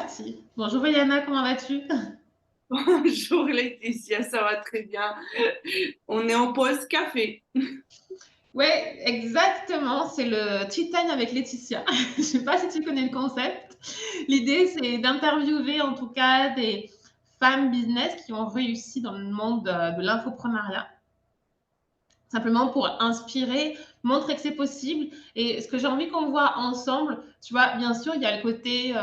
parti. Bonjour Yana, comment vas-tu? Bonjour Laetitia, ça va très bien. On est en pause café. Ouais, exactement, c'est le Tea Time avec Laetitia. Je sais pas si tu connais le concept. L'idée, c'est d'interviewer en tout cas des femmes business qui ont réussi dans le monde de l'infoprenariat, simplement pour inspirer, montrer que c'est possible. Et ce que j'ai envie qu'on voit ensemble, tu vois, bien sûr, il y a le côté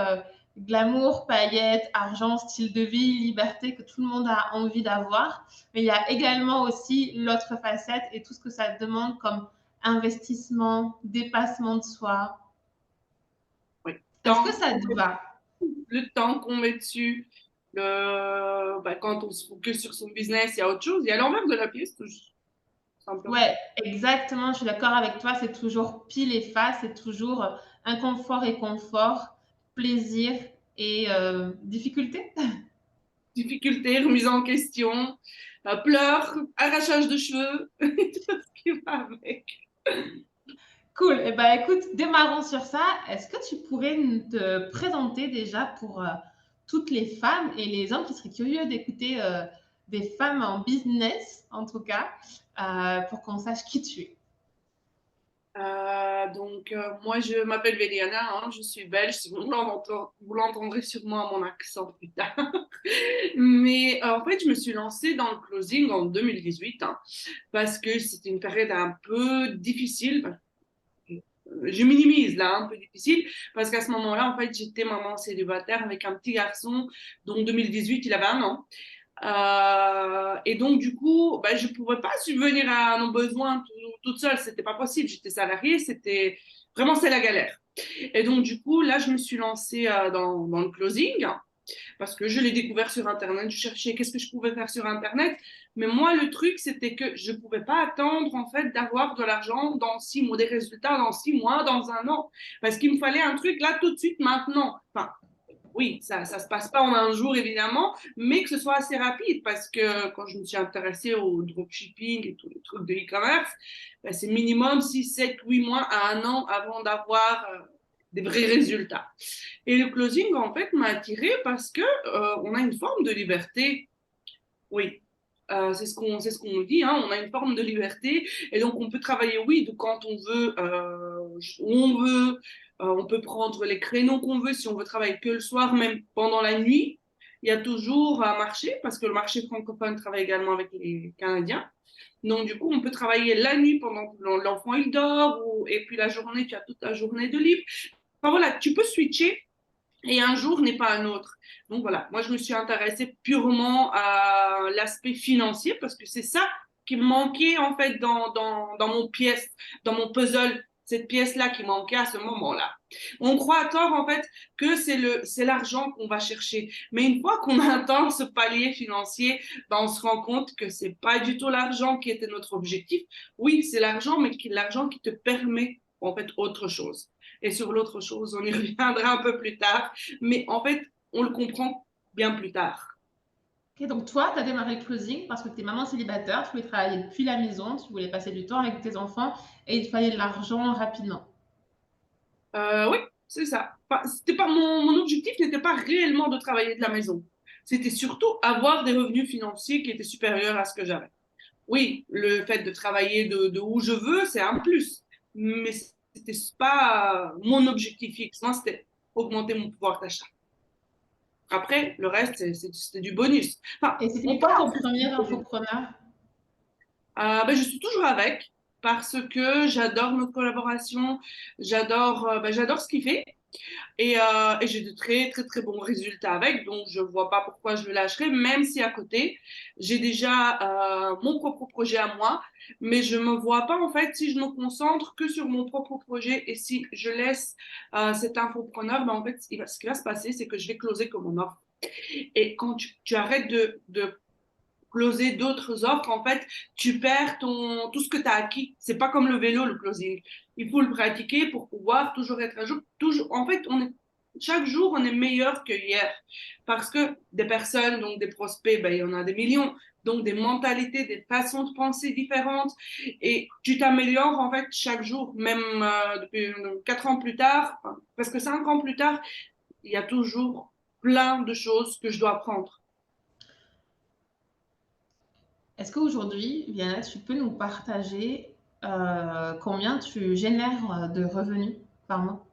glamour, paillettes, argent, style de vie, liberté que tout le monde a envie d'avoir. Mais il y a également aussi l'autre facette et tout ce que ça demande comme investissement, dépassement de soi. Oui. Est-ce que ça te va? Le temps qu'on met dessus, quand on se focus sur son business, il y a autre chose. Il y a l'envers de la pièce, tout simplement. Ouais, exactement, je suis d'accord avec toi, c'est toujours pile et face, c'est toujours inconfort et confort, plaisir et difficulté. Difficulté, remise en question, pleurs, arrachage de cheveux, tout ce qui va avec. Cool, eh ben, écoute, démarrons sur ça. Est-ce que tu pourrais te présenter déjà pour toutes les femmes et les hommes qui seraient curieux d'écouter des femmes en business, en tout cas, pour qu'on sache qui tu es? Moi, je m'appelle Véliana, hein, je suis belge, si vous l'entendrez sûrement à mon accent plus tard. Mais en fait, je me suis lancée dans le closing en 2018 hein, parce que c'était une période un peu difficile. Je minimise là, un peu difficile, parce qu'à ce moment-là, en fait, j'étais maman célibataire avec un petit garçon, donc 2018, il avait 1 an. Et donc, du coup, je ne pouvais pas subvenir à nos besoins toute seule. C'était pas possible. J'étais salariée. C'était vraiment, c'est la galère. Et donc, du coup, là, je me suis lancée dans le closing parce que je l'ai découvert sur Internet. Je cherchais qu'est-ce que je pouvais faire sur Internet. Mais moi, le truc, c'était que je ne pouvais pas attendre, en fait, d'avoir de l'argent dans 6 mois, des résultats dans 6 mois, dans 1 an. Parce qu'il me fallait un truc là, tout de suite, maintenant. Enfin, oui, ça se passe pas en un jour, évidemment, mais que ce soit assez rapide, parce que quand je me suis intéressée au dropshipping et tous les trucs de e-commerce, c'est minimum 6, 7, 8 mois à 1 an avant d'avoir des vrais résultats. Et le closing, en fait, m'a attirée parce que on a une forme de liberté. Oui, c'est ce qu'on nous dit, hein, on a une forme de liberté et donc on peut travailler, oui, de quand on veut, où on veut, on peut prendre les créneaux qu'on veut, si on veut travailler que le soir, même pendant la nuit, il y a toujours un marché parce que le marché francophone travaille également avec les Canadiens. Donc du coup, on peut travailler la nuit pendant que l'enfant il dort et puis la journée, tu as toute la journée de libre. Enfin voilà, tu peux switcher et un jour n'est pas un autre. Donc voilà, moi je me suis intéressée purement à l'aspect financier parce que c'est ça qui me manquait en fait dans mon pièce, dans mon puzzle, cette pièce-là qui manquait à ce moment-là. On croit à tort en fait que c'est l'argent qu'on va chercher, mais une fois qu'on atteint ce palier financier, on se rend compte que c'est pas du tout l'argent qui était notre objectif. Oui, c'est l'argent, mais l'argent qui te permet en fait autre chose. Et sur l'autre chose, on y reviendra un peu plus tard. Mais en fait, on le comprend bien plus tard. Ok, donc toi, tu as démarré le closing parce que tu es maman célibataire, tu voulais travailler depuis la maison, tu voulais passer du temps avec tes enfants et il te fallait de l'argent rapidement. Oui, c'est ça. C'était pas mon objectif n'était pas réellement de travailler de la maison. C'était surtout avoir des revenus financiers qui étaient supérieurs à ce que j'avais. Oui, le fait de travailler de où je veux, c'est un plus. Mais c'était pas mon objectif fixe. Moi, c'était augmenter mon pouvoir d'achat. Après, le reste, c'était du bonus. Enfin, Et c'était on quoi ton pense que c'est premier du bonus. infopreneur? Je suis toujours avec parce que j'adore notre collaboration, j'adore ce qu'il fait et j'ai de très très très bons résultats avec, donc je vois pas pourquoi je le lâcherais, même si à côté j'ai déjà mon propre projet à moi, mais je me vois pas en fait si je me concentre que sur mon propre projet et si je laisse cet infopreneur, en fait ce qui va se passer, c'est que je vais closer comme on offre. Et quand tu arrêtes de closer d'autres offres, en fait, tu perds tout ce que tu as acquis. C'est pas comme le vélo, le closing. Il faut le pratiquer pour pouvoir toujours être à jour. Toujours, en fait, chaque jour, on est meilleur que hier. Parce que des personnes, donc des prospects, il y en a des millions. Donc des mentalités, des façons de penser différentes. Et tu t'améliores, en fait, chaque jour, même depuis 4 ans plus tard, parce que 5 ans plus tard, il y a toujours plein de choses que je dois apprendre. Est-ce qu'aujourd'hui, Viana, tu peux nous partager combien tu génères de revenus par mois?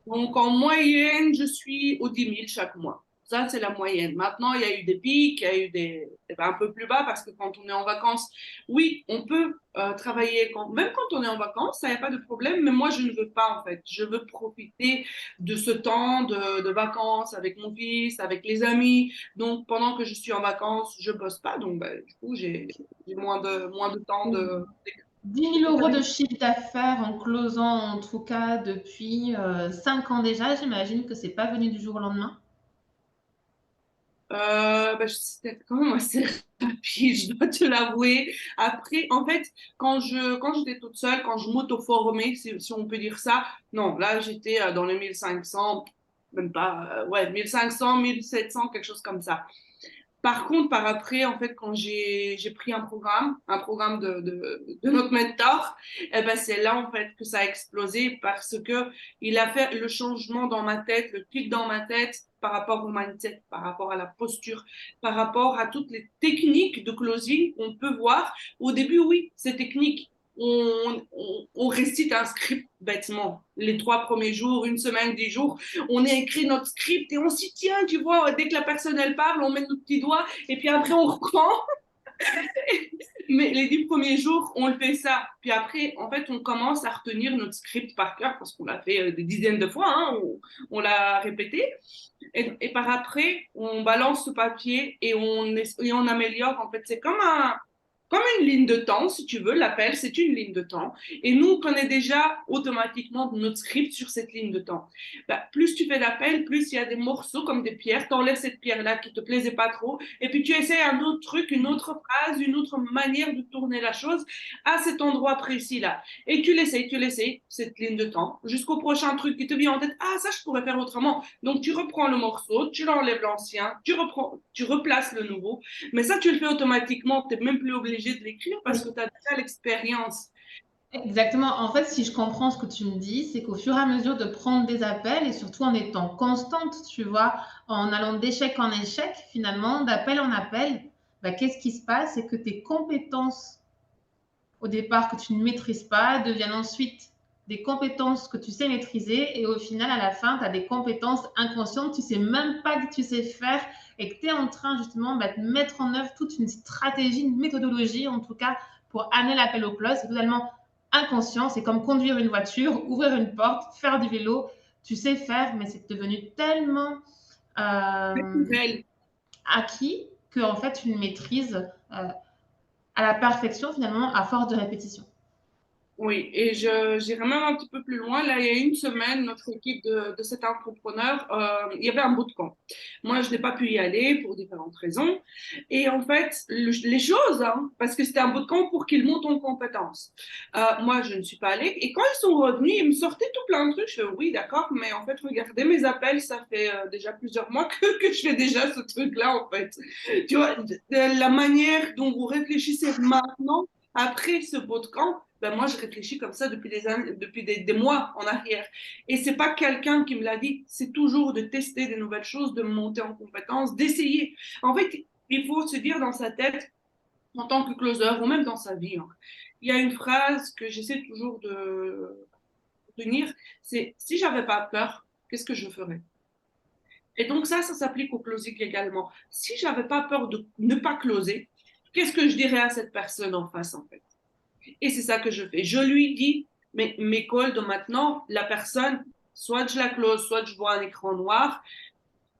Donc, en moyenne, je suis aux 10 000 chaque mois. Ça, c'est la moyenne. Maintenant, il y a eu des pics, il y a eu un peu plus bas parce que quand on est en vacances, oui, on peut travailler même quand on est en vacances, ça n'y a pas de problème. Mais moi, je ne veux pas, en fait. Je veux profiter de ce temps de vacances avec mon fils, avec les amis. Donc, pendant que je suis en vacances, je bosse pas. Donc, ben, du coup, j'ai moins de temps de. 10 000 € de chiffre d'affaires en closant, en tout cas depuis 5 ans déjà. J'imagine que c'est pas venu du jour au lendemain. C'était quand même assez rapide, je dois te l'avouer. Après, en fait, quand j'étais toute seule, quand je m'auto-formais, si on peut dire ça, non, là, j'étais dans les 1500, même pas, ouais, 1500, 1700, quelque chose comme ça. Par contre, par après, en fait, quand j'ai pris un programme de notre mentor, eh ben, c'est là, en fait, que ça a explosé parce que il a fait le changement dans ma tête, le clic dans ma tête par rapport au mindset, par rapport à la posture, par rapport à toutes les techniques de closing qu'on peut voir. Au début, oui, ces techniques, on récite un script bêtement. Les 3 premiers jours, une semaine, 10 jours, on a écrit notre script et on s'y tient, tu vois. Dès que la personne, elle parle, on met notre petit doigt et puis après, on reprend. Mais les 10 premiers jours, on le fait ça. Puis après, en fait, on commence à retenir notre script par cœur parce qu'on l'a fait des dizaines de fois, hein, on l'a répété. Et par après, on balance ce papier et on améliore. En fait, c'est comme une ligne de temps, si tu veux, l'appel, c'est une ligne de temps. Et nous, on connaît déjà automatiquement notre script sur cette ligne de temps. Bah, plus tu fais l'appel, plus il y a des morceaux comme des pierres, t'enlèves cette pierre-là qui te plaisait pas trop, et puis tu essaies un autre truc, une autre phrase, une autre manière de tourner la chose à cet endroit précis-là. Et tu l'essayes, cette ligne de temps, jusqu'au prochain truc qui te vient en tête. Ah, ça, je pourrais faire autrement. Donc, tu reprends le morceau, tu l'enlèves l'ancien, tu replaces le nouveau. Mais ça, tu le fais automatiquement. Tu n'es même plus obligé de l'écrire parce que Oui. tu as déjà l'expérience. Exactement. En fait, si je comprends ce que tu me dis, c'est qu'au fur et à mesure de prendre des appels et surtout en étant constante, tu vois, en allant d'échec en échec, finalement, d'appel en appel, bah, qu'est-ce qui se passe? C'est que tes compétences au départ que tu ne maîtrises pas deviennent ensuite des compétences que tu sais maîtriser et au final, à la fin, tu as des compétences inconscientes, tu ne sais même pas que tu sais faire et que tu es en train justement bah, de mettre en œuvre toute une stratégie, une méthodologie en tout cas pour amener l'appel au close. C'est totalement inconscient, c'est comme conduire une voiture, ouvrir une porte, faire du vélo, tu sais faire, mais c'est devenu tellement euh, Naturel. acquis que en fait tu le maîtrises à la perfection finalement à force de répétition. Oui, et j'irai même un petit peu plus loin. Là, il y a une semaine, notre équipe de cet entrepreneur, il y avait un bootcamp. Moi, je n'ai pas pu y aller pour différentes raisons. Et en fait, les choses, hein, parce que c'était un bootcamp pour qu'ils montent en compétences. Moi, je ne suis pas allée. Et quand ils sont revenus, ils me sortaient tout plein de trucs. Je fais, oui, d'accord, mais en fait, regardez mes appels, ça fait déjà plusieurs mois que je fais déjà ce truc-là, en fait. Tu vois, de la manière dont vous réfléchissez maintenant, après ce bootcamp, ben moi, je réfléchis comme ça depuis des années, depuis des mois en arrière. Et c'est pas quelqu'un qui me l'a dit, c'est toujours de tester des nouvelles choses, de monter en compétences, d'essayer. En fait, il faut se dire dans sa tête, en tant que closer, ou même dans sa vie, hein, il y a une phrase que j'essaie toujours de tenir, c'est si j'avais pas peur, qu'est-ce que je ferais? Et donc ça s'applique au closing également. Si j'avais pas peur de ne pas closer, qu'est-ce que je dirais à cette personne en face, en fait? Et c'est ça que je fais. Je lui dis, mais mes calls de maintenant, la personne, soit je la close, soit je vois un écran noir,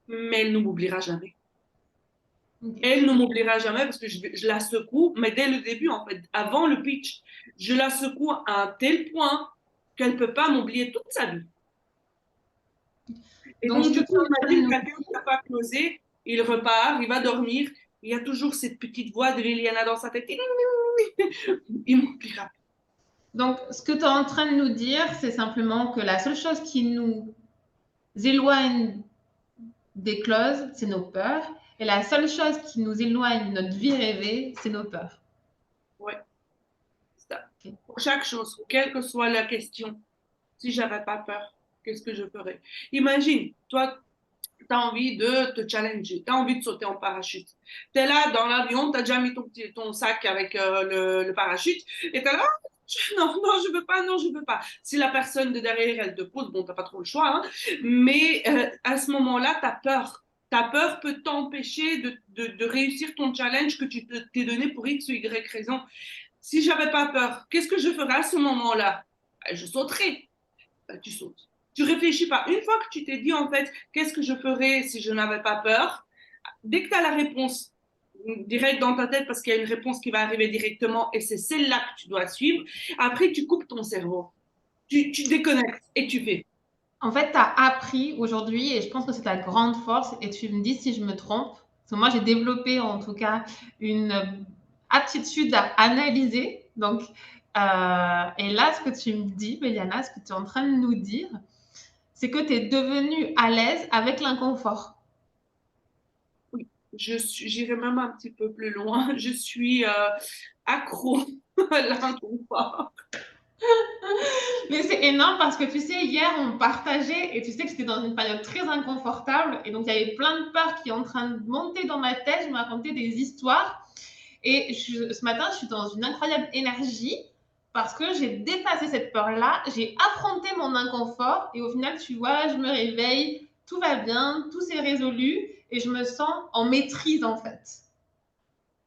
mais elle ne m'oubliera jamais. Okay. Elle ne m'oubliera jamais parce que je la secoue, mais dès le début, en fait, avant le pitch, je la secoue à un tel point qu'elle ne peut pas m'oublier toute sa vie. Et Donc, ce donc, que du tu coup, es en train de imagine nous quelqu'un qui n'a pas closé, il repart, il va dormir, il y a toujours cette petite voix de Liliana dans sa tête. Il m'oubliera. Donc, ce que tu es en train de nous dire, c'est simplement que la seule chose qui nous éloigne des clauses, c'est nos peurs. Et la seule chose qui nous éloigne de notre vie rêvée, c'est nos peurs. Ouais, c'est ça. Okay. Pour chaque chose, quelle que soit la question, si j'avais pas peur, qu'est-ce que je ferais? Imagine, toi, tu tu as envie de te challenger, tu as envie de sauter en parachute. Tu es là dans l'avion, tu as déjà mis ton sac avec le parachute et tu es là, non, non, je veux pas, non, je veux pas. Si la personne de derrière, elle te pousse, bon, t'as pas trop le choix, hein, mais à ce moment-là, tu as peur. Ta peur peut t'empêcher de réussir ton challenge que tu t'es donné pour X ou Y raison. Si j'avais pas peur, qu'est-ce que je ferais à ce moment-là? Je sauterais. Tu sautes. Tu réfléchis pas. Une fois que tu t'es dit, en fait, qu'est-ce que je ferais si je n'avais pas peur? Dès que tu as la réponse direct dans ta tête, parce qu'il y a une réponse qui va arriver directement et c'est celle-là que tu dois suivre, après, tu coupes ton cerveau. Tu déconnectes et tu fais. En fait, tu as appris aujourd'hui, et je pense que c'est ta grande force, et tu me dis si je me trompe, parce que moi, j'ai développé en tout cas une aptitude à analyser. Donc, et là, ce que tu me dis, Béliana, ce que tu es en train de nous dire, c'est que tu es devenue à l'aise avec l'inconfort. Oui, j'irai même un petit peu plus loin. Je suis accro à l'inconfort. Mais c'est énorme parce que tu sais, hier, on partageait et tu sais que j'étais dans une période très inconfortable et donc il y avait plein de peurs qui sont en train de monter dans ma tête. Je me racontais des histoires et ce matin, je suis dans une incroyable énergie parce que j'ai dépassé cette peur-là, j'ai affronté mon inconfort et au final, tu vois, je me réveille, tout va bien, tout s'est résolu et je me sens en maîtrise en fait.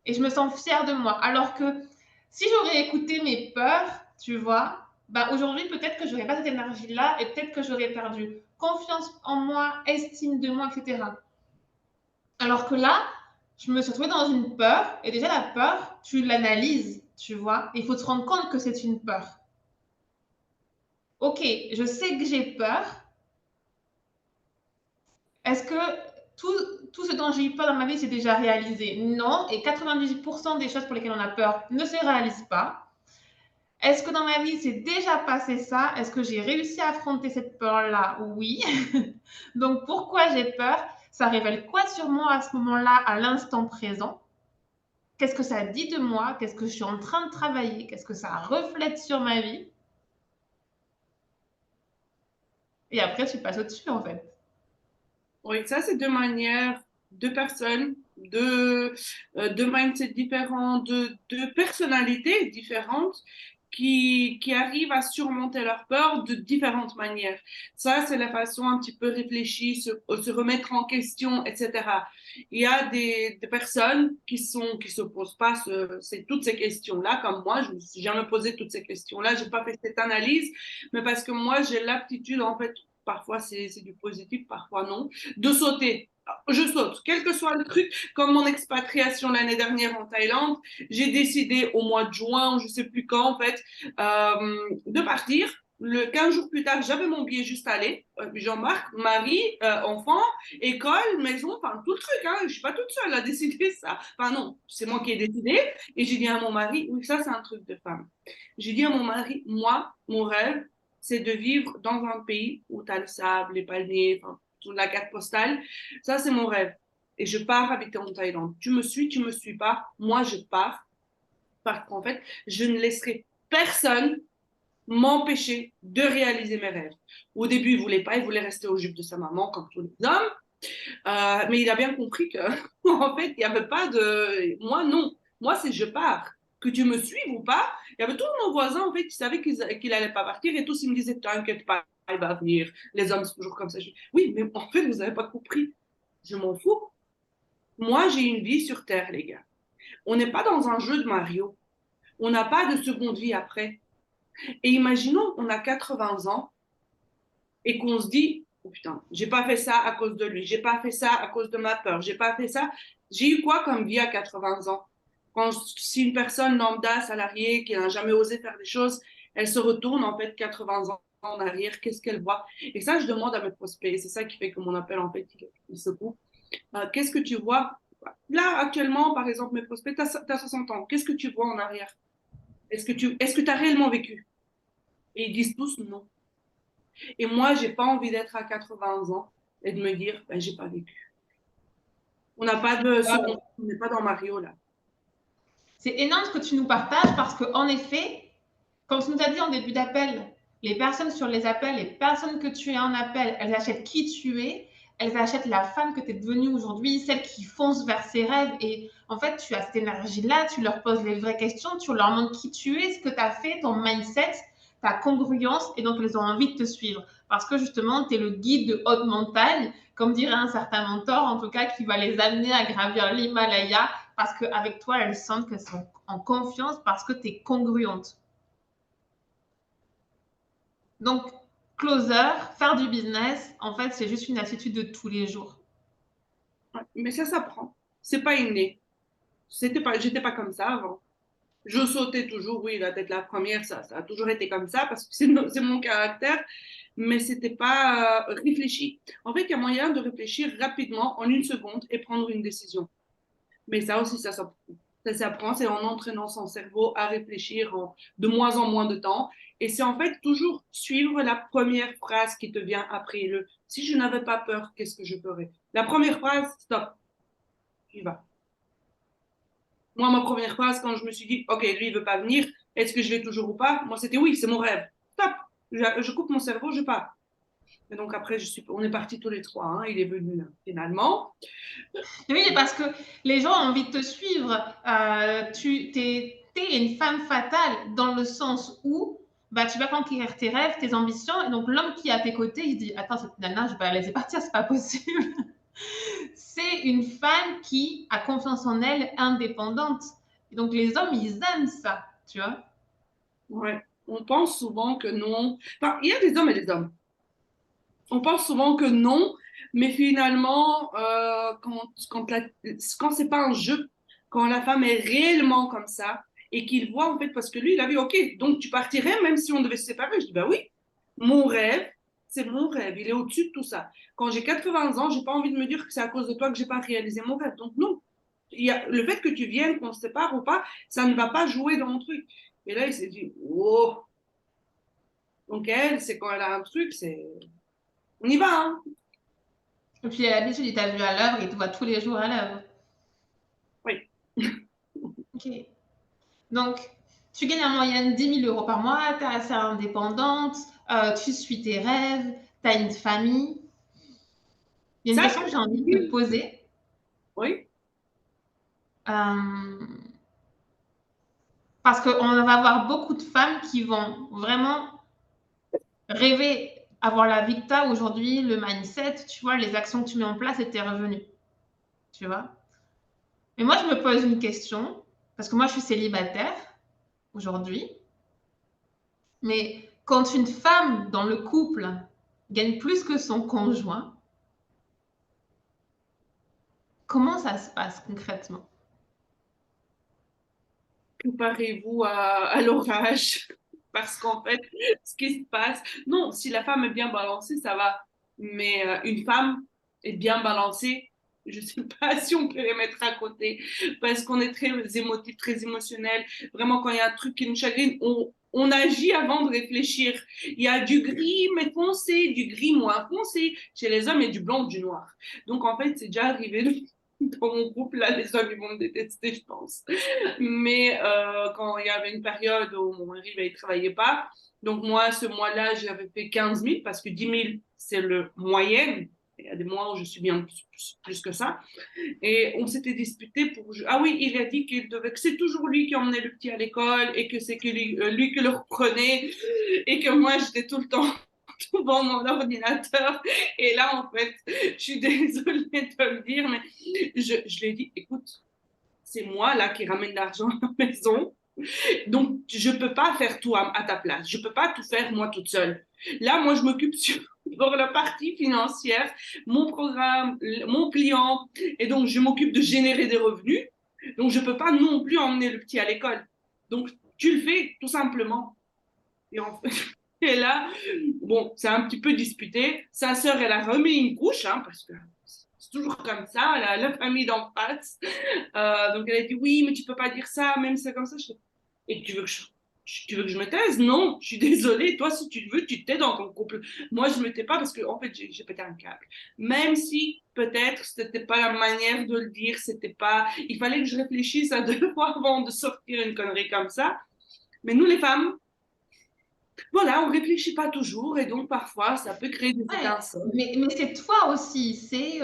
Et je me sens fière de moi. Alors que si j'aurais écouté mes peurs, tu vois, bah aujourd'hui, peut-être que je n'aurais pas cette énergie-là et peut-être que j'aurais perdu confiance en moi, estime de moi, etc. Alors que là, je me suis retrouvée dans une peur et déjà la peur, tu l'analyses, tu vois. Il faut te rendre compte que c'est une peur. Ok, je sais que j'ai peur. Est-ce que tout ce dont j'ai eu peur dans ma vie s'est déjà réalisé? Non, et 98% des choses pour lesquelles on a peur ne se réalisent pas. Est-ce que dans ma vie, c'est déjà passé ça? Est-ce que j'ai réussi à affronter cette peur-là? Oui. Donc, pourquoi j'ai peur? Ça révèle quoi sur moi à ce moment-là, à l'instant présent? Qu'est-ce que ça dit de moi? Qu'est-ce que je suis en train de travailler? Qu'est-ce que ça reflète sur ma vie? Et après, tu passes au-dessus, en fait. Oui, ça, c'est deux manières, deux personnes, deux mindsets différents, deux personnalités différentes qui arrivent à surmonter leur peur de différentes manières. Ça, c'est la façon un petit peu réfléchie, se remettre en question, etc. Il y a des personnes qui se posent pas toutes ces questions-là, comme moi, je me suis jamais posé toutes ces questions-là, j'ai pas fait cette analyse, mais parce que moi, j'ai l'aptitude, en fait, parfois c'est du positif, parfois non, de sauter. Je saute, quel que soit le truc, comme mon expatriation l'année dernière en Thaïlande, j'ai décidé au mois de juin, je sais plus quand en fait, de partir. Le 15 jours plus tard, j'avais mon billet juste aller. Jean-Marc, mari, enfant, école, maison, enfin tout le truc. Hein. Je suis pas toute seule à décider ça. Enfin non, c'est moi qui ai décidé. Et j'ai dit à mon mari, oui, ça c'est un truc de femme. J'ai dit à mon mari, moi, mon rêve, c'est de vivre dans un pays où tu as le sable, les palmiers, enfin, toute la carte postale. Ça, c'est mon rêve. Et je pars habiter en Thaïlande. Tu me suis pas. Moi, je pars. Parce qu'en fait, je ne laisserai personne m'empêcher de réaliser mes rêves. Au début, il voulait pas, il voulait rester aux jupes de sa maman, comme tous les hommes. Mais il a bien compris que, en fait, il n'y avait pas de. Moi, non. Moi, c'est je pars. Que tu me suives ou pas. Il y avait tous nos voisins, en fait, qui savaient qu'il allait pas partir et tous, ils me disaient, t'inquiète pas, il va venir. Les hommes, c'est toujours comme ça. Oui, mais en fait, vous n'avez pas compris. Je m'en fous. Moi, j'ai une vie sur Terre, les gars. On n'est pas dans un jeu de Mario. On n'a pas de seconde vie après. Et imaginons, on a 80 ans et qu'on se dit, oh putain, j'ai pas fait ça à cause de lui, j'ai pas fait ça à cause de ma peur, j'ai pas fait ça. J'ai eu quoi comme vie à 80 ans? Si une personne lambda, salariée, qui n'a jamais osé faire des choses, elle se retourne en fait 80 ans en arrière, qu'est-ce qu'elle voit? Et ça, je demande à mes prospects, c'est ça qui fait que mon appel en fait, il se coupe. Qu'est-ce que tu vois? Là, actuellement, par exemple, mes prospects, tu as 60 ans, qu'est-ce que tu vois en arrière? Est-ce que tu as réellement vécu? Et ils disent tous non. Et moi, j'ai pas envie d'être à 80 ans et de me dire, ben, j'ai pas vécu. On n'a pas de seconde, on n'est pas dans Mario là. C'est énorme ce que tu nous partages parce qu'en effet, comme tu nous as dit en début d'appel, les personnes sur les appels, les personnes que tu es en appel, elles achètent qui tu es. elles achètent la femme que tu es devenue aujourd'hui, celle qui fonce vers ses rêves. Et en fait, tu as cette énergie-là, tu leur poses les vraies questions, tu leur montres qui tu es, ce que tu as fait, ton mindset, ta congruence, et donc elles ont envie de te suivre. Parce que justement, tu es le guide de haute montagne, comme dirait un certain mentor, en tout cas, qui va les amener à gravir l'Himalaya, parce qu'avec toi, elles sentent qu'elles sont en confiance parce que tu es congruente. Donc, closer, faire du business, en fait, c'est juste une attitude de tous les jours. Ouais, mais ça s'apprend. C'est pas inné. J'étais pas comme ça avant. Je sautais toujours, oui, la tête la première, ça a toujours été comme ça parce que c'est mon caractère, mais c'était pas réfléchi. En fait, il y a moyen de réfléchir rapidement en une seconde et prendre une décision. Mais ça aussi, ça s'apprend, c'est en entraînant son cerveau à réfléchir de moins en moins de temps. Et c'est en fait toujours suivre la première phrase qui te vient après le si je n'avais pas peur, qu'est-ce que je ferais? La première phrase, stop, tu y vas. Moi, ma première phrase, quand je me suis dit, OK, lui, il veut pas venir, est-ce que je vais toujours ou pas? Moi, c'était oui, c'est mon rêve. Stop, je coupe mon cerveau, je pars. Et donc après, on est partis tous les trois. Hein, il est venu finalement. Oui, parce que les gens ont envie de te suivre. Tu es une femme fatale dans le sens où bah, tu vas conquérir tes rêves, tes ambitions. Et donc, l'homme qui est à tes côtés, il se dit attends, cette nana, je vais la laisser partir, c'est pas possible. C'est une femme qui a confiance en elle, indépendante. Et donc, les hommes, ils aiment ça, tu vois. Ouais. On pense souvent que non. Enfin, il y a des hommes et des hommes. On pense souvent que non, mais finalement, quand c'est pas un jeu, quand la femme est réellement comme ça et qu'il voit en fait, parce que lui, il a vu, ok, donc tu partirais même si on devait se séparer. Je dis, bah oui, mon rêve, c'est mon rêve, il est au-dessus de tout ça. Quand j'ai 80 ans, j'ai pas envie de me dire que c'est à cause de toi que j'ai pas réalisé mon rêve. Donc non, le fait que tu viennes, qu'on se sépare ou pas, ça ne va pas jouer dans mon truc. Et là, il s'est dit, oh, donc elle, c'est quand elle a un truc, on y va, hein. Et puis, à l'habitude, il t'a vu à l'œuvre, il te voit tous les jours à l'œuvre. Oui. Ok. Donc, tu gagnes en moyenne 10 000 € par mois, tu es assez indépendante, tu suis tes rêves, tu as une famille. Il y a une Ça, question que j'ai envie de te poser. oui. Euh, parce qu'on va avoir beaucoup de femmes qui vont vraiment rêver avoir la vie que tu as aujourd'hui, le mindset, tu vois, les actions que tu mets en place et tes revenus. Tu vois. Mais moi, je me pose une question, parce que moi, je suis célibataire aujourd'hui. Mais quand une femme dans le couple gagne plus que son conjoint, comment ça se passe concrètement? Préparez-vous à l'orage. Parce qu'en fait, ce qui se passe, non, si la femme est bien balancée, ça va. Mais une femme est bien balancée, je ne sais pas si on peut les mettre à côté. Parce qu'on est très émotif, très émotionnel. Vraiment, quand il y a un truc qui nous chagrine, on agit avant de réfléchir. Il y a du gris mais foncé, du gris moins foncé chez les hommes et du blanc, du noir. Donc en fait, c'est déjà arrivé dans mon groupe, là, les hommes, ils vont me détester, je pense. Mais quand il y avait une période où mon mari ne travaillait pas, donc moi, ce mois-là, j'avais fait 15 000 parce que 10 000, c'est le moyenne. Il y a des mois où je suis bien plus que ça. Et on s'était disputé pour. Ah oui, il a dit que c'est toujours lui qui emmenait le petit à l'école et que c'est que lui qui le reprenait et que moi, j'étais tout le temps devant mon ordinateur. Et là, en fait, je suis désolée de le dire, mais je lui ai dit, écoute, c'est moi là qui ramène l'argent à la maison. Donc, je ne peux pas faire tout à ta place. Je ne peux pas tout faire moi toute seule. Là, moi, je m'occupe sur la partie financière, mon programme, mon client, et donc je m'occupe de générer des revenus. Donc, je ne peux pas non plus emmener le petit à l'école. Donc, tu le fais tout simplement. Et, en fait, et là, bon, c'est un petit peu disputé. Sa sœur, elle a remis une couche, hein, parce que c'est toujours comme ça, la famille d'en face. Donc elle a dit oui, mais tu peux pas dire ça, même si c'est comme ça. Et tu veux que je me taise? Non, je suis désolée. Toi, si tu le veux, tu te tais dans ton couple. Moi, je me tais pas parce que en fait, j'ai pété un câble. Même si peut-être c'était pas la manière de le dire, c'était pas. Il fallait que je réfléchisse à 2 fois avant de sortir une connerie comme ça. Mais nous, les femmes, Voilà, on ne réfléchit pas toujours et donc parfois ça peut créer des Ouais, étincelles. mais c'est toi aussi, c'est,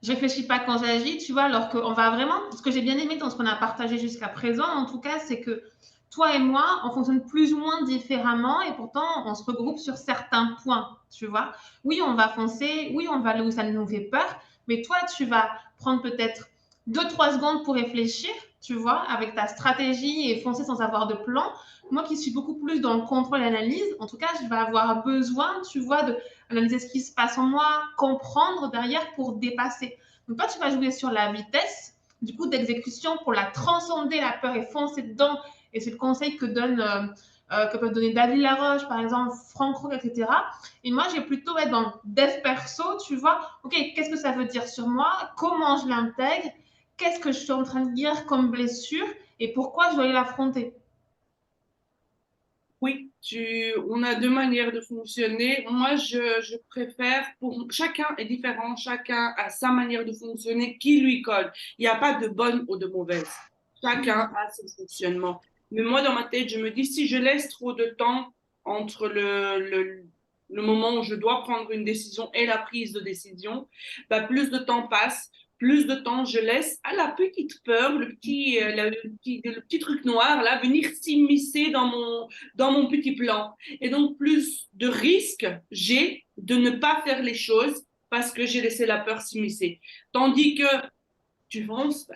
je réfléchis pas quand j'agis, tu vois? Alors qu'on va vraiment ce que j'ai bien aimé dans ce qu'on a partagé jusqu'à présent, en tout cas, c'est que toi et moi, on fonctionne plus ou moins différemment et pourtant on se regroupe sur certains points, tu vois? Oui, on va foncer, oui, on va là où ça nous fait peur, mais toi, tu vas prendre peut-être 2, 3 secondes pour réfléchir, tu vois? Avec ta stratégie et foncer sans avoir de plan. Moi qui suis beaucoup plus dans le contrôle et l'analyse, en tout cas, je vais avoir besoin, tu vois, de analyser ce qui se passe en moi, comprendre derrière pour dépasser. Donc toi, tu vas jouer sur la vitesse, du coup, d'exécution pour la transcender, la peur et foncer dedans. Et c'est le conseil que peuvent donner David Laroche, par exemple, Franck Roux, etc. Et moi, j'ai plutôt être dans dev perso, tu vois, ok, qu'est-ce que ça veut dire sur moi, comment je l'intègre, qu'est-ce que je suis en train de dire comme blessure et pourquoi je dois aller l'affronter. Oui, on a deux manières de fonctionner. Moi, je préfère, chacun est différent, chacun a sa manière de fonctionner qui lui colle. Il n'y a pas de bonne ou de mauvaise. Chacun a son fonctionnement. Mais moi, dans ma tête, je me dis, si je laisse trop de temps entre le moment où je dois prendre une décision et la prise de décision, bah, plus de temps passe, plus de temps je laisse à la petite peur, le petit truc noir là, venir s'immiscer dans mon petit plan. Et donc, plus de risques j'ai de ne pas faire les choses parce que j'ai laissé la peur s'immiscer. Tandis que tu fonces,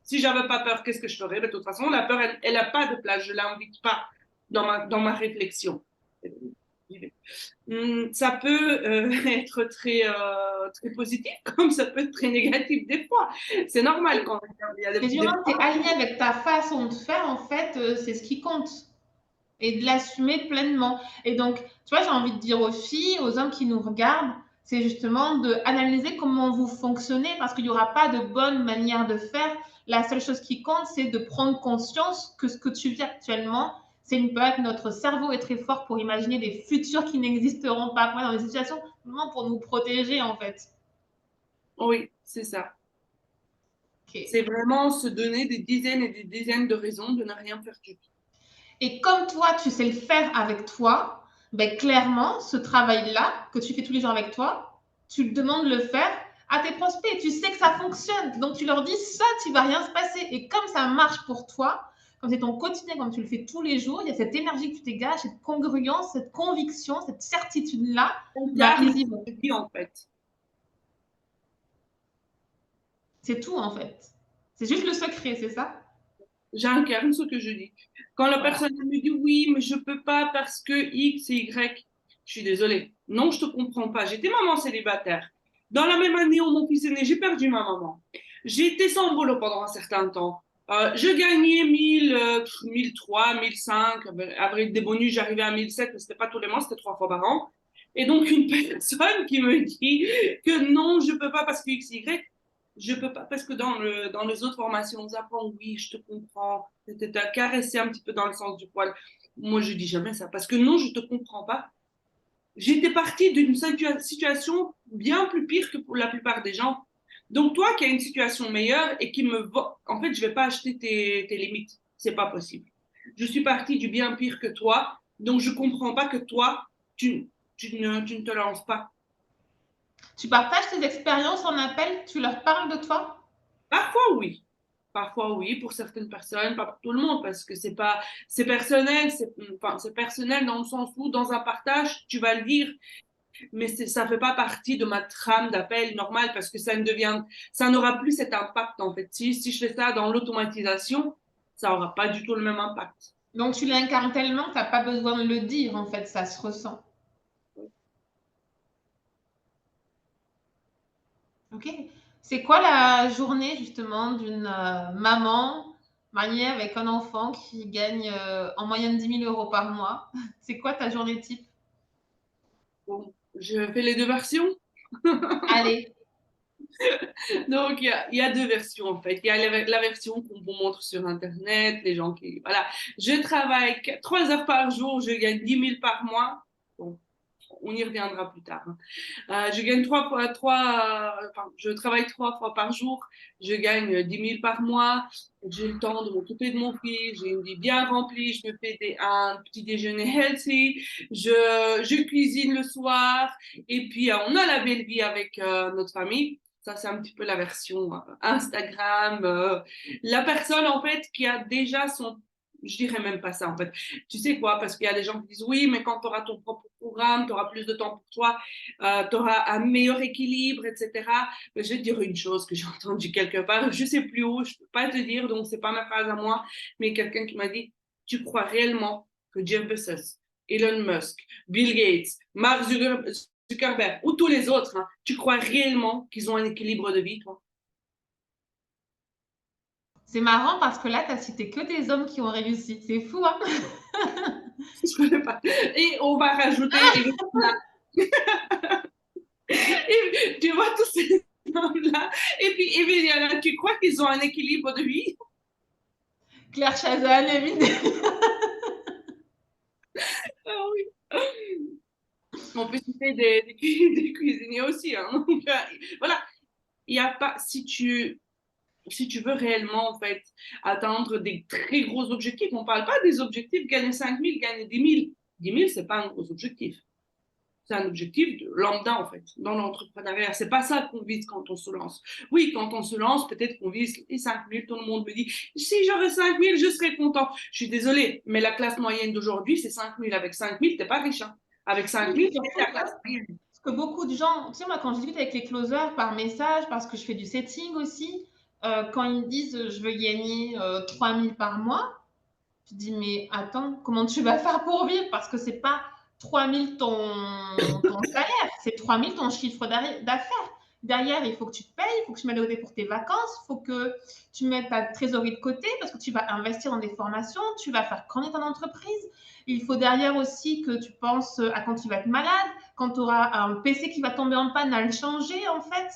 si j'avais pas peur, qu'est-ce que je ferais? De toute façon, la peur, elle n'a pas de place. Je l'invite pas dans ma réflexion. Ça peut être très positif, comme ça peut être très négatif des fois. C'est normal quand on regarde. Il y a Mais du des moment que tu es fois. aligné avec ta façon de faire, en fait, c'est ce qui compte. Et de l'assumer pleinement. Et donc, tu vois, j'ai envie de dire aux filles, aux hommes qui nous regardent, c'est justement d'analyser comment vous fonctionnez parce qu'il n'y aura pas de bonne manière de faire. La seule chose qui compte, c'est de prendre conscience que ce que tu vis actuellement, c'est une période que notre cerveau est très fort pour imaginer des futurs qui n'existeront pas dans des situations vraiment pour nous protéger en fait. Oui, c'est ça. Okay. C'est vraiment se donner des dizaines et des dizaines de raisons de ne rien faire du tout. Et comme toi, tu sais le faire avec toi, ben clairement, ce travail-là que tu fais tous les jours avec toi, tu demandes de le faire à tes prospects. Tu sais que ça fonctionne. Donc, tu leur dis ça, tu vas rien se passer. Et comme ça marche pour toi, comme c'est ton quotidien, comme tu le fais tous les jours, il y a cette énergie que tu dégages, cette congruence, cette conviction, cette certitude-là. On Ben, garde ils y ce vont. que je dis en fait. C'est tout, en fait. C'est juste le secret, c'est ça? J'incarne ce que je dis. Quand la Voilà. personne me dit oui, mais je peux pas parce que X et Y, je suis désolée. Non, je te comprends pas. J'étais maman célibataire. Dans la même année où mon fils est né, j'ai perdu ma maman. J'étais sans boulot pendant un certain temps. Je gagnais 1003, 1005. Avec des bonus, j'arrivais à 1007, mais c'était pas tous les mois, c'était 3 fois par an. Et donc, une personne qui me dit que non, je peux pas parce que X, Y, je peux pas, parce que dans les autres formations, on nous apprend, oui, je te comprends, c'était à caresser un petit peu dans le sens du poil. Moi, je dis jamais ça, parce que non, je te comprends pas. J'étais partie d'une situation bien plus pire que pour la plupart des gens. Donc, toi qui as une situation meilleure et qui en fait, je vais pas acheter tes limites. C'est pas possible. Je suis partie du bien pire que toi, donc je comprends pas que toi, tu ne te lances pas. Tu partages tes expériences en appel, tu leur parles de toi. Parfois, oui. Parfois, oui, pour certaines personnes, pas pour tout le monde, parce que c'est personnel, enfin, c'est personnel dans le sens où, dans un partage, tu vas le dire, mais ça fait pas partie de ma trame d'appel normale, parce que ça n'aura plus cet impact, en fait. Si je fais ça dans l'automatisation, ça aura pas du tout le même impact. Donc, tu l'incarnes tellement que tu n'as pas besoin de le dire, en fait, ça se ressent. Ok. C'est quoi la journée justement d'une maman mariée avec un enfant qui gagne en moyenne 10 000 € par mois? C'est quoi ta journée type? Bon, je fais les deux versions. Allez, Donc, il y a deux versions en fait. Il y a la version qu'on vous montre sur Internet, les gens qui... Voilà. Je travaille 3 heures par jour, je gagne 10 000 par mois. Bon. on y reviendra plus tard. Je gagne je travaille 3 fois par jour, je gagne 10 000 par mois, j'ai le temps de m'occuper de mon fils, j'ai une vie bien remplie, je me fais un petit déjeuner healthy, je cuisine le soir, et puis on a la belle vie avec notre famille. Ça, c'est un petit peu la version Instagram. La personne, en fait, qui a déjà son... Je dirais même pas ça, en fait. Tu sais quoi? Parce qu'il y a des gens qui disent, oui, mais quand tu auras ton propre programme, tu auras plus de temps pour toi, tu auras un meilleur équilibre, etc. Mais je vais te dire une chose que j'ai entendue quelque part, je sais plus où, je peux pas te dire, donc c'est pas ma phrase à moi, mais quelqu'un qui m'a dit, tu crois réellement que Jeff Bezos, Elon Musk, Bill Gates, Mark Zuckerberg ou tous les autres, hein, tu crois réellement qu'ils ont un équilibre de vie, toi? C'est marrant parce que là, tu as cité que des hommes qui ont réussi. C'est fou, hein? Je connais pas. Et on va rajouter et tu vois tous ces hommes-là. Et puis Emiliana, tu crois qu'ils ont un équilibre de vie? Claire Chazal, évidemment. Ah oui. On peut citer des cuisiniers aussi. Hein. Donc, voilà, il y a pas, si tu veux réellement en fait atteindre des très gros objectifs, on ne parle pas des objectifs gagner 5 000, gagner 10 000. 10 000, ce n'est pas un gros objectif. C'est un objectif de lambda en fait, dans l'entrepreneuriat. C'est pas ça qu'on vise quand on se lance. Oui, quand on se lance, peut-être qu'on vise les 5 000. Tout le monde me dit, si j'aurais 5 000, je serais content. Je suis désolée, mais la classe moyenne d'aujourd'hui, c'est 5 000. Avec 5 000, t'es pas riche. Hein. Avec 5 000, c'est la classe moyenne. Parce que beaucoup de gens, tu sais, moi, quand je discute avec les closers par message, parce que je fais du setting aussi, quand ils me disent je veux gagner 3 000 par mois, je dis mais attends, comment tu vas faire pour vivre? Parce que c'est pas 3 000 ton salaire, c'est 3 000 ton chiffre d'affaires. Derrière, il faut que tu te payes, il faut que tu mettes de côté pour tes vacances, il faut que tu mettes ta trésorerie de côté parce que tu vas investir dans des formations, tu vas faire grandir ton entreprise. Il faut derrière aussi que tu penses à quand tu vas être malade, quand tu auras un PC qui va tomber en panne, à le changer en fait.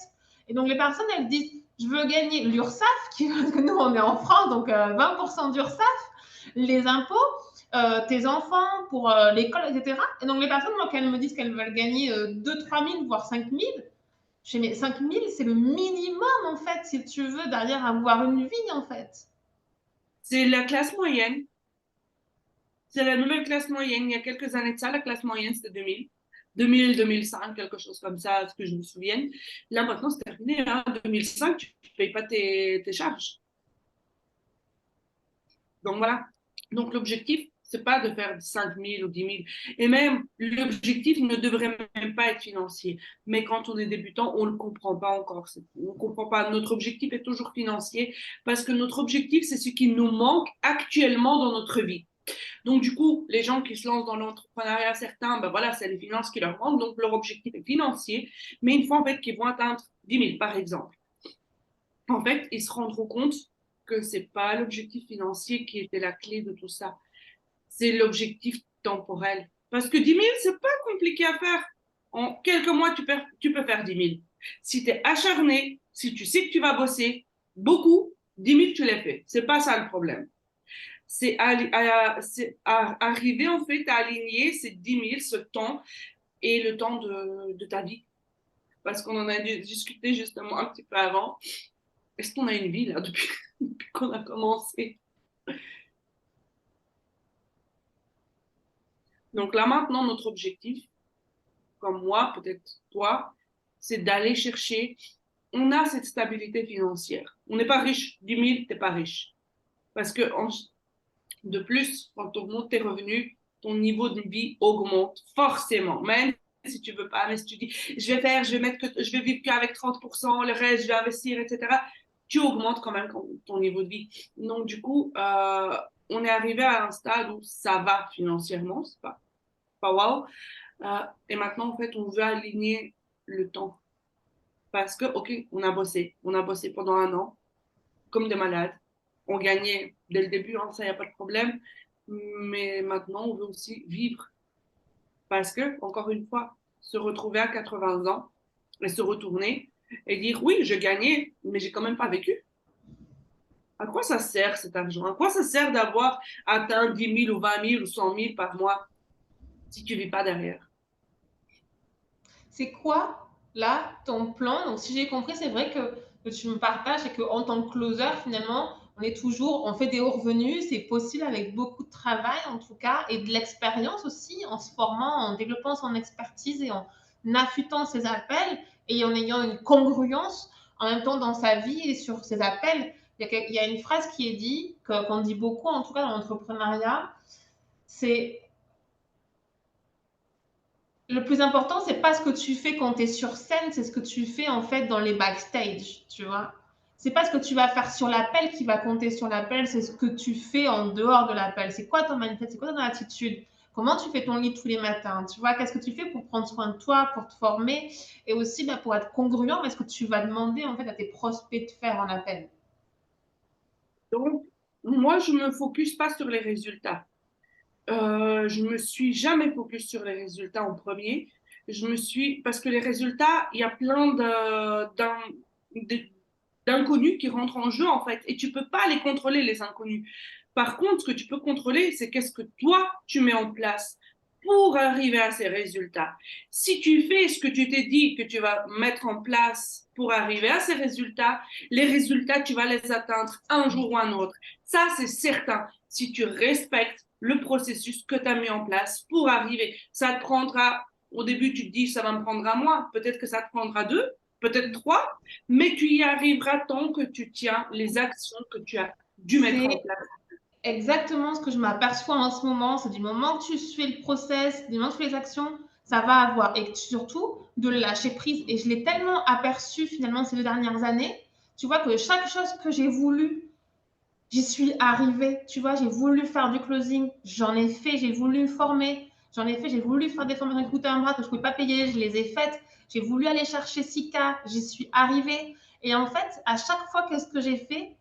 Et donc les personnes, elles disent, je veux gagner l'URSSAF, parce que nous on est en France, donc 20% d'URSSAF, les impôts, tes enfants pour l'école, etc. Et donc les personnes, moi, quand elles me disent qu'elles veulent gagner 2-3 000, voire 5 000, je dis, mais 5 000, c'est le minimum, en fait, si tu veux derrière avoir une vie, en fait. C'est la classe moyenne. C'est la nouvelle classe moyenne. Il y a quelques années de ça, la classe moyenne, c'était 2000. 2000, 2005, quelque chose comme ça, ce que je me souvienne. Là, maintenant, c'est terminé. Hein. 2005, tu ne payes pas tes charges. Donc, voilà. Donc, l'objectif, c'est pas de faire 5 000 ou 10 000. Et même, l'objectif ne devrait même pas être financier. Mais quand on est débutant, on ne le comprend pas encore. On ne comprend pas. Notre objectif est toujours financier parce que notre objectif, c'est ce qui nous manque actuellement dans notre vie. Donc, du coup, les gens qui se lancent dans l'entrepreneuriat, certains, ben voilà, c'est les finances qui leur manquent, donc leur objectif est financier. Mais une fois, en fait, qu'ils vont atteindre 10 000, par exemple, en fait, ils se rendront compte que c'est pas l'objectif financier qui était la clé de tout ça. C'est l'objectif temporel. Parce que 10 000, c'est pas compliqué à faire. En quelques mois, tu peux faire 10 000. Si tu es acharné, si tu sais que tu vas bosser beaucoup, 10 000, tu l'as fait. C'est pas ça le problème. C'est arriver en fait à aligner ces 10 000, ce temps et le temps de ta vie. Parce qu'on en a discuté justement un petit peu avant. Est-ce qu'on a une vie là depuis qu'on a commencé? Donc là maintenant, notre objectif, comme moi, peut-être toi, c'est d'aller chercher. On a cette stabilité financière. On n'est pas riche. 10 000, t'es pas riche. Parce que de plus, quand tu augmentes tes revenus, ton niveau de vie augmente forcément. Même si tu veux pas, mais si tu dis, je vais vivre qu'avec 30%, le reste, je vais investir, etc., tu augmentes quand même ton niveau de vie. Donc, du coup, on est arrivé à un stade où ça va financièrement, c'est pas wow. Et maintenant, en fait, on veut aligner le temps. Parce que, OK, on a bossé pendant 1 an, comme des malades. On gagnait dès le début, hein, ça, il n'y a pas de problème. Mais maintenant, on veut aussi vivre. Parce que, encore une fois, se retrouver à 80 ans et se retourner et dire oui, je gagnais, mais j'ai quand même pas vécu. À quoi ça sert cet argent? À quoi ça sert d'avoir atteint 10 000 ou 20 000 ou 100 000 par mois si tu ne vis pas derrière? C'est quoi, là, ton plan? Donc, si j'ai compris, c'est vrai que tu me partages et qu'en tant que closer, finalement, on fait des hauts revenus, c'est possible avec beaucoup de travail, en tout cas, et de l'expérience aussi, en se formant, en développant son expertise et en affûtant ses appels et en ayant une congruence en même temps dans sa vie et sur ses appels. Il y a une phrase qui est dit, qu'on dit beaucoup, en tout cas dans l'entrepreneuriat, c'est le plus important, c'est pas ce que tu fais quand tu es sur scène, c'est ce que tu fais en fait dans les backstage, tu vois. C'est pas ce que tu vas faire sur l'appel qui va compter sur l'appel, c'est ce que tu fais en dehors de l'appel. C'est quoi ton mindset, c'est quoi ton attitude, comment tu fais ton lit tous les matins, tu vois, qu'est-ce que tu fais pour prendre soin de toi, pour te former et aussi pour être congruent avec ce que tu vas demander en fait à tes prospects de faire en appel. Donc, moi, je me focus pas sur les résultats. Je me suis jamais focus sur les résultats en premier. Parce que les résultats, il y a plein de- d'inconnus qui rentrent en jeu, en fait, et tu peux pas les contrôler, les inconnus. Par contre, ce que tu peux contrôler, c'est qu'est-ce que toi, tu mets en place pour arriver à ces résultats. Si tu fais ce que tu t'es dit que tu vas mettre en place pour arriver à ces résultats, les résultats, tu vas les atteindre un jour ou un autre. Ça, c'est certain. Si tu respectes le processus que tu as mis en place pour arriver, ça te prendra, au début, tu te dis, ça va me prendre un mois, peut-être que ça te prendra deux, peut-être trois, mais tu y arriveras tant que tu tiens les actions que tu as dû mettre en C'est place. exactement ce que je m'aperçois en ce moment, c'est du moment que tu suis le process, du moment que tu fais les actions, ça va avoir, et surtout de lâcher prise. Et je l'ai tellement aperçu finalement ces 2 dernières années, tu vois que chaque chose que j'ai voulu, j'y suis arrivée. Tu vois, j'ai voulu faire du closing, j'en ai fait, j'ai voulu me former, j'en ai fait, j'ai voulu faire des formations qui coûtaient un bras que je ne pouvais pas payer, je les ai faites. J'ai voulu aller chercher 6K, j'y suis arrivée. Et en fait, à chaque fois, qu'est-ce que j'ai fait?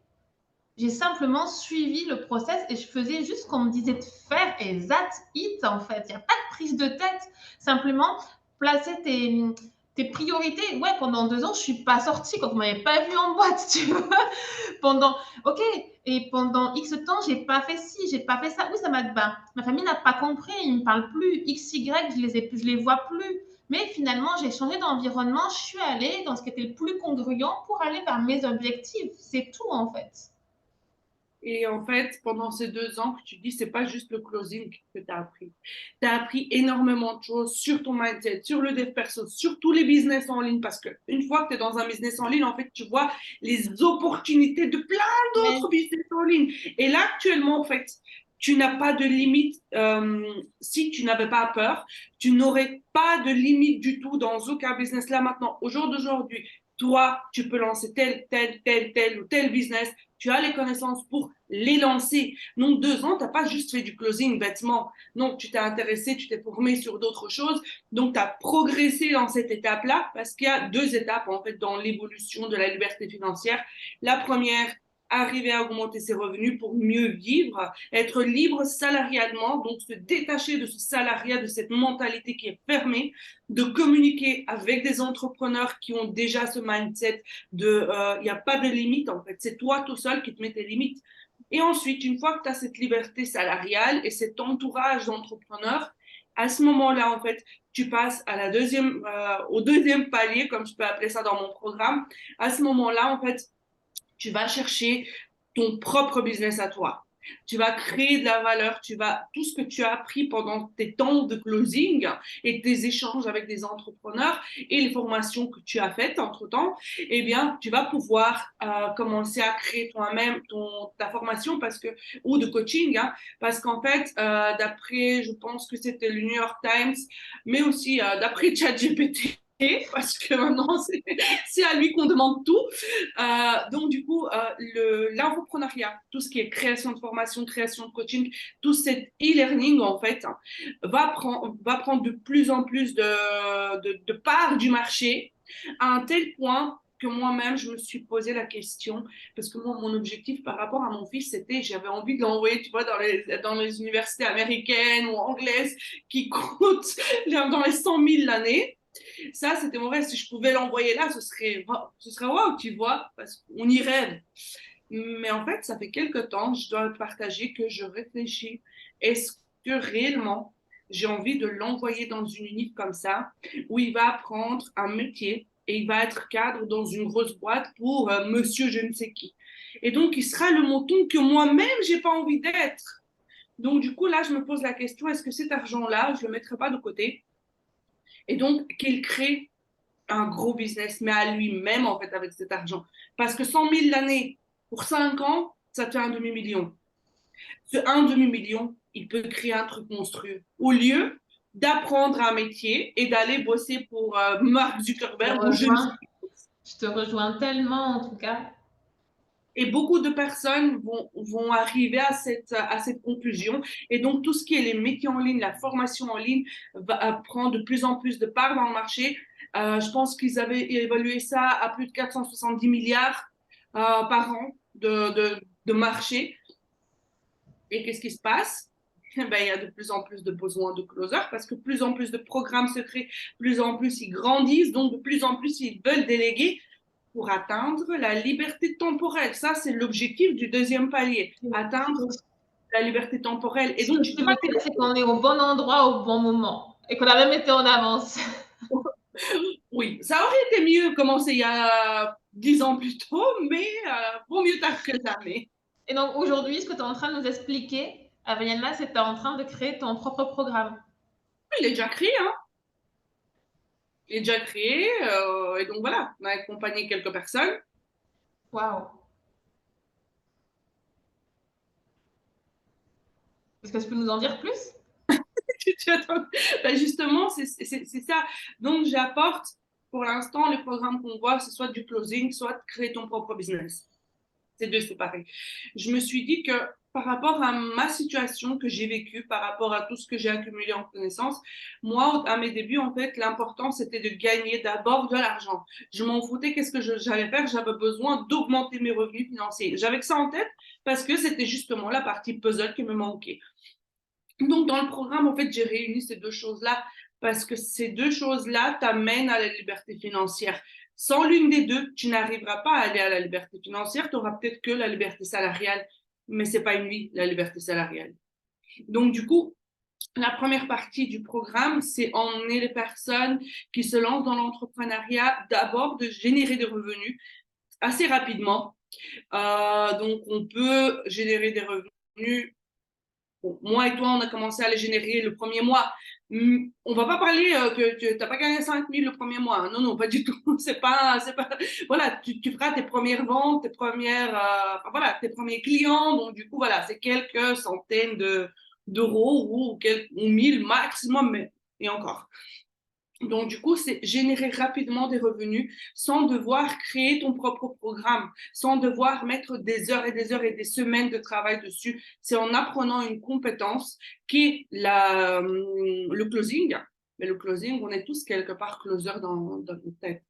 J'ai simplement suivi le process et je faisais juste ce qu'on me disait de faire et that's it en fait. Il n'y a pas de prise de tête. Simplement placer tes priorités. Ouais, pendant 2 ans, je ne suis pas sortie quand vous ne m'avez pas vu en boîte, tu vois. Pendant, ok, et pendant X temps, j'ai pas fait ci, j'ai pas fait ça. Oui, ça m'a, ben, ma famille n'a pas compris, ils me parlent plus. X, Y, je les vois plus. Mais finalement, j'ai changé d'environnement, je suis allée dans ce qui était le plus congruent pour aller vers mes objectifs. C'est tout en fait. Et en fait, pendant ces 2 ans que tu dis, c'est pas juste le closing que tu as appris. Tu as appris énormément de choses sur ton mindset, sur le dev perso, sur tous les business en ligne. Parce qu'une fois que tu es dans un business en ligne, en fait, tu vois les opportunités de plein d'autres Mais business en ligne. Et là, actuellement, en fait, tu n'as pas de limite. Si tu n'avais pas peur, tu n'aurais pas de limite du tout dans aucun business. Là, maintenant, au jour d'aujourd'hui, toi, tu peux lancer tel ou tel business, tu as les connaissances pour les lancer. Donc, 2 ans, tu n'as pas juste fait du closing bêtement. Non, tu t'es intéressé, tu t'es formé sur d'autres choses. Donc, tu as progressé dans cette étape-là parce qu'il y a 2 étapes, en fait, dans l'évolution de la liberté financière. La première, arriver à augmenter ses revenus pour mieux vivre, être libre salarialement, donc se détacher de ce salariat, de cette mentalité qui est fermée, de communiquer avec des entrepreneurs qui ont déjà ce mindset de il n'y a pas de limite en fait, c'est toi tout seul qui te mets tes limites. Et ensuite, une fois que tu as cette liberté salariale et cet entourage d'entrepreneurs, à ce moment-là, en fait, tu passes à au deuxième palier, comme je peux appeler ça dans mon programme. À ce moment-là, en fait, tu vas chercher ton propre business à toi. Tu vas créer de la valeur, tout ce que tu as appris pendant tes temps de closing et tes échanges avec des entrepreneurs et les formations que tu as faites entre-temps, eh bien, tu vas pouvoir commencer à créer toi-même ta formation ou de coaching, hein, parce qu'en fait, d'après, je pense que c'était le New York Times, mais aussi d'après ChatGPT, parce que maintenant, c'est à lui qu'on demande tout. Donc, du coup, l'infoprenariat, tout ce qui est création de formation, création de coaching, tout cet e-learning, en fait, va prendre de plus en plus de parts du marché à un tel point que moi-même, je me suis posé la question, parce que moi, mon objectif par rapport à mon fils, j'avais envie de l'envoyer, tu vois, dans les universités américaines ou anglaises qui coûtent dans les 100 000 l'année. Ça, c'était mon rêve. Si je pouvais l'envoyer là, ce serait wow, tu vois, parce qu'on y rêve. Mais en fait, ça fait quelque temps, je dois partager que je réfléchis. Est-ce que réellement j'ai envie de l'envoyer dans une unité comme ça, où il va apprendre un métier et il va être cadre dans une grosse boîte pour monsieur je ne sais qui. Et donc, il sera le mouton que moi-même, j'ai pas envie d'être. Donc, du coup, là, je me pose la question, est-ce que cet argent-là, je le mettrai pas de côté? Et donc, qu'il crée un gros business, mais à lui-même, en fait, avec cet argent. Parce que 100 000 l'année pour 5 ans, ça te fait un demi-million. Ce un demi-million, il peut créer un truc monstrueux. Au lieu d'apprendre un métier et d'aller bosser pour Mark Je te Zuckerberg ou je ne sais. rejoins. Je te rejoins tellement, en tout cas. Et beaucoup de personnes vont arriver à cette conclusion. Et donc, tout ce qui est les métiers en ligne, la formation en ligne, va prendre de plus en plus de part dans le marché. Je pense qu'ils avaient évalué ça à plus de 470 milliards par an de marché. Et qu'est-ce qui se passe? Ben, il y a de plus en plus de besoins de closers parce que plus en plus de programmes se créent, plus en plus ils grandissent, donc de plus en plus ils veulent déléguer pour atteindre la liberté temporelle. Ça, c'est l'objectif du deuxième palier, atteindre la liberté temporelle. Et Ce donc, que tu tu dois... veux dire, c'est qu'on est au bon endroit au bon moment et qu'on a même été en avance. Oui, ça aurait été mieux commencer il y a 10 ans plus tôt, mais vaut mieux tard que jamais. Et donc aujourd'hui, ce que tu es en train de nous expliquer, Aviana, c'est que tu es en train de créer ton propre programme. Il est déjà créé, hein. Il est déjà créé. Et donc, voilà, on a accompagné quelques personnes. Waouh! Est-ce que tu peux nous en dire plus? Ben justement, c'est ça. Donc, j'apporte, pour l'instant, les programmes qu'on voit, c'est soit du closing, soit créer ton propre business. C'est deux séparés. Je me suis dit que par rapport à ma situation que j'ai vécue, par rapport à tout ce que j'ai accumulé en connaissances, moi, à mes débuts, en fait, l'important, c'était de gagner d'abord de l'argent. Je m'en foutais, qu'est-ce que j'allais faire? J'avais besoin d'augmenter mes revenus financiers. J'avais que ça en tête parce que c'était justement la partie puzzle qui me manquait. Donc, dans le programme, en fait, j'ai réuni ces deux choses-là parce que ces deux choses-là t'amènent à la liberté financière. Sans l'une des deux, tu n'arriveras pas à aller à la liberté financière. Tu auras peut-être que la liberté salariale, mais c'est pas une vie, la liberté salariale. Donc, du coup, la première partie du programme, c'est emmener les personnes qui se lancent dans l'entrepreneuriat d'abord de générer des revenus assez rapidement. Donc, on peut générer des revenus. Bon, moi et toi, on a commencé à les générer le premier mois. On va pas parler que tu n'as pas gagné 5 000 le premier mois, hein. Non, non, pas du tout. C'est pas, voilà, tu feras tes premières ventes, tes premières, voilà, tes premiers clients. Donc, du coup, voilà, c'est quelques centaines d'euros ou 1000 maximum, mais, et encore. Donc, du coup, c'est générer rapidement des revenus sans devoir créer ton propre programme, sans devoir mettre des heures et des heures et des semaines de travail dessus. C'est en apprenant une compétence qui est le closing. Mais le closing, on est tous quelque part closer dans notre tête.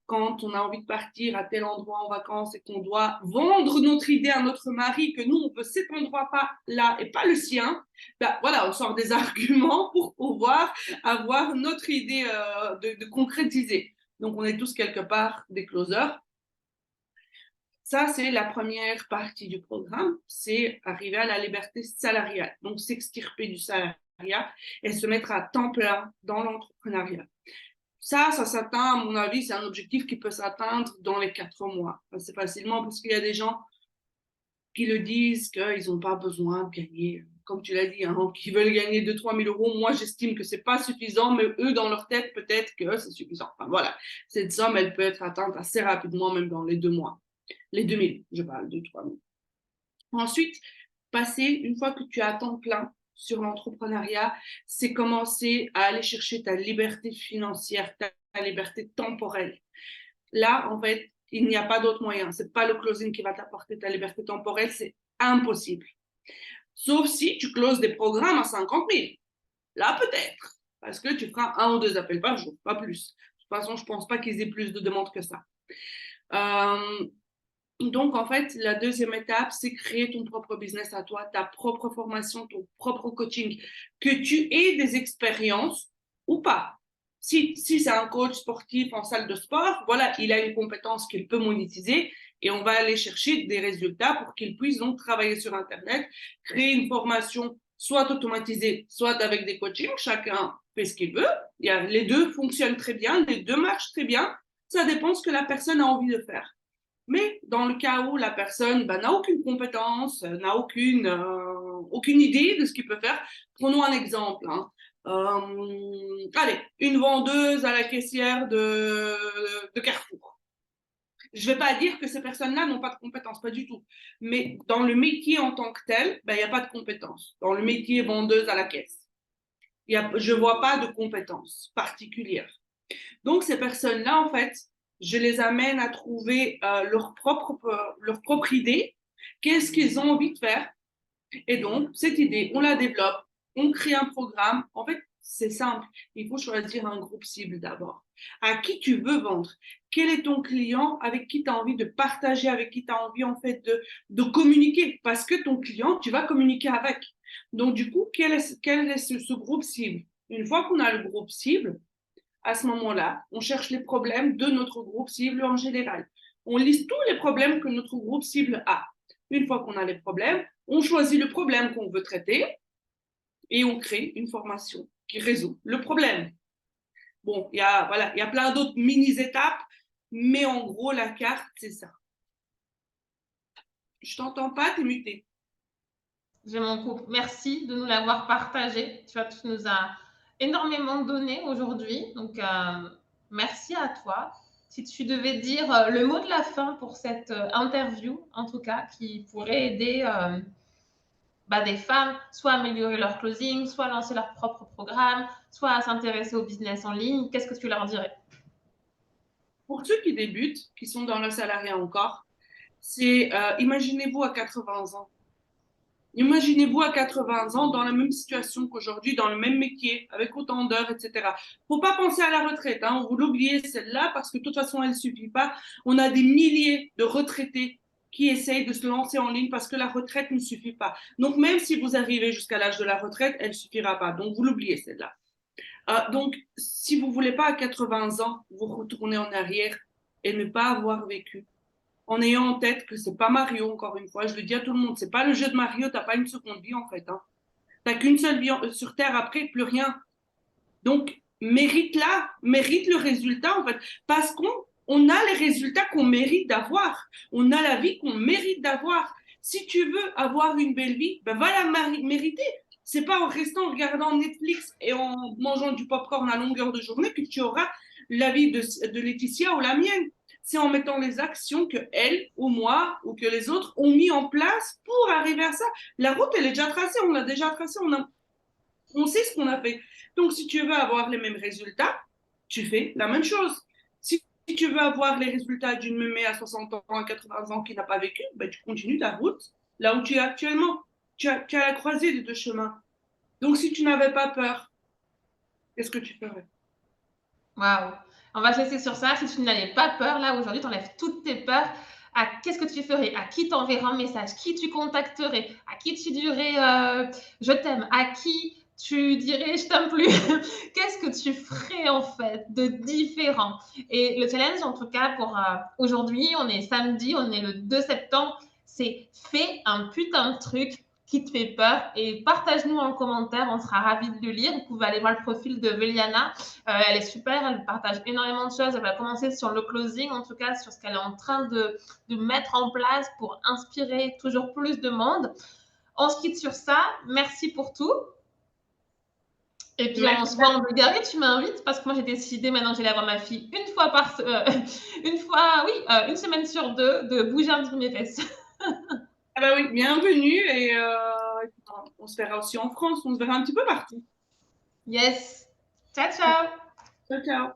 Quand on a envie de partir à tel endroit en vacances et qu'on doit vendre notre idée à notre mari, que nous, on veut cet endroit pas là et pas le sien, ben voilà, on sort des arguments pour pouvoir avoir notre idée de concrétiser. Donc, on est tous quelque part des closers. Ça, c'est la première partie du programme, c'est arriver à la liberté salariale. Donc, s'extirper du salariat et se mettre à temps plein dans l'entrepreneuriat. Ça s'atteint, à mon avis, c'est un objectif qui peut s'atteindre dans les 4 mois. C'est facilement parce qu'il y a des gens qui le disent qu'ils n'ont pas besoin de gagner, comme tu l'as dit, hein, qui veulent gagner 2 000 3 000 euros. Moi, j'estime que c'est pas suffisant, mais eux, dans leur tête, peut-être que c'est suffisant. Enfin, voilà, cette somme, elle peut être atteinte assez rapidement, même dans les 2 mois. Les 2000, je parle, 2 000 3 000. Ensuite, passer, une fois que tu as temps plein sur l'entrepreneuriat, c'est commencer à aller chercher ta liberté financière, ta liberté temporelle. Là, en fait, il n'y a pas d'autre moyen. C'est pas le closing qui va t'apporter ta liberté temporelle, c'est impossible. Sauf si tu closes des programmes à 50 000. Là, peut-être, parce que tu feras 1 ou 2 appels par jour, pas plus. De toute façon, je pense pas qu'ils aient plus de demandes que ça. Donc, en fait, la deuxième étape, c'est créer ton propre business à toi, ta propre formation, ton propre coaching, que tu aies des expériences ou pas. Si c'est un coach sportif en salle de sport, voilà, il a une compétence qu'il peut monétiser et on va aller chercher des résultats pour qu'il puisse donc travailler sur Internet, créer une formation soit automatisé, soit avec des coachings. Chacun fait ce qu'il veut. Les deux fonctionnent très bien, les deux marchent très bien. Ça dépend de ce que la personne a envie de faire. Mais dans le cas où la personne n'a aucune compétence, n'a aucune idée de ce qu'il peut faire, prenons un exemple. Hein. Allez, une vendeuse à la caissière de Carrefour. Je ne vais pas dire que ces personnes-là n'ont pas de compétences, pas du tout. Mais dans le métier en tant que tel, il n'y a pas de compétences. Dans le métier vendeuse à la caisse, je ne vois pas de compétences particulières. Donc, ces personnes-là, en fait, je les amène à trouver leur propre idée. Qu'est-ce qu'ils ont envie de faire? Et donc, cette idée, on la développe, on crée un programme. En fait, c'est simple. Il faut choisir un groupe cible d'abord. À qui tu veux vendre? Quel est ton client avec qui tu as envie de partager, avec qui tu as envie en fait de communiquer? Parce que ton client, tu vas communiquer avec. Donc, du coup, quel est ce groupe cible? Une fois qu'on a le groupe cible, à ce moment-là, on cherche les problèmes de notre groupe cible en général. On liste tous les problèmes que notre groupe cible a. Une fois qu'on a les problèmes, on choisit le problème qu'on veut traiter et on crée une formation qui résout le problème. Bon, il y a plein d'autres mini-étapes, mais en gros, la carte, c'est ça. Je t'entends pas, t'es muté. J'ai mon couple. Merci de nous l'avoir partagé. Tu nous as énormément donné aujourd'hui. Donc, merci à toi. Si tu devais dire le mot de la fin pour cette interview, en tout cas, qui pourrait aider des femmes, soit à améliorer leur closing, soit à lancer leur propre programme, soit à s'intéresser au business en ligne, qu'est-ce que tu leur dirais? Pour ceux qui débutent, qui sont dans le salariat encore, c'est imaginez-vous à 80 ans. Imaginez-vous à 80 ans dans la même situation qu'aujourd'hui, dans le même métier, avec autant d'heures, etc. Faut pas penser à la retraite, hein. Vous l'oubliez celle-là parce que de toute façon, elle ne suffit pas. On a des milliers de retraités qui essayent de se lancer en ligne parce que la retraite ne suffit pas. Donc, même si vous arrivez jusqu'à l'âge de la retraite, elle ne suffira pas. Donc, vous l'oubliez celle-là. Donc, si vous voulez pas à 80 ans vous retourner en arrière et ne pas avoir vécu, en ayant en tête que c'est pas Mario, encore une fois, je le dis à tout le monde, c'est pas le jeu de Mario, t'as pas une seconde vie en fait. Hein. T'as qu'une seule vie sur Terre après, plus rien. Donc, mérite-la, mérite le résultat en fait, parce qu'on a les résultats qu'on mérite d'avoir, on a la vie qu'on mérite d'avoir. Si tu veux avoir une belle vie, ben va la mériter. C'est pas en restant en regardant Netflix et en mangeant du popcorn à longueur de journée que tu auras la vie de Laetitia ou la mienne. C'est en mettant les actions que elle ou moi ou que les autres ont mis en place pour arriver à ça. La route, elle est déjà tracée, on l'a déjà tracée, on sait ce qu'on a fait. Donc, si tu veux avoir les mêmes résultats, tu fais la même chose. Si tu veux avoir les résultats d'une mémé à 60 ans, à 80 ans qui n'a pas vécu, ben, tu continues ta route là où tu es actuellement. Tu as la croisée des deux chemins. Donc, si tu n'avais pas peur, qu'est-ce que tu ferais? Waouh! On va se laisser sur ça. Si tu n'avais pas peur, là, aujourd'hui, tu enlèves toutes tes peurs. Qu'est-ce que tu ferais? À qui t'enverrais un message? Qui tu contacterais? À qui tu dirais je t'aime? À qui tu dirais je t'aime plus? Qu'est-ce que tu ferais en fait de différent? Et le challenge, en tout cas, pour aujourd'hui, on est samedi, on est le 2 septembre, c'est fais un putain de truc qui te fait peur et partage-nous en commentaire, on sera ravis de le lire. Vous pouvez aller voir le profil de Véliana, elle est super, elle partage énormément de choses, elle va commencer sur le closing, en tout cas sur ce qu'elle est en train de mettre en place pour inspirer toujours plus de monde. On se quitte sur ça, merci pour tout. Et puis on se voit en Bulgarie, tu m'invites parce que moi j'ai décidé maintenant j'allais avoir ma fille une fois une semaine sur deux de bouger un petit peu mes fesses. Ah bah oui, bienvenue et on se verra aussi en France, on se verra un petit peu partout. Yes. Ciao, ciao. Ciao, ciao.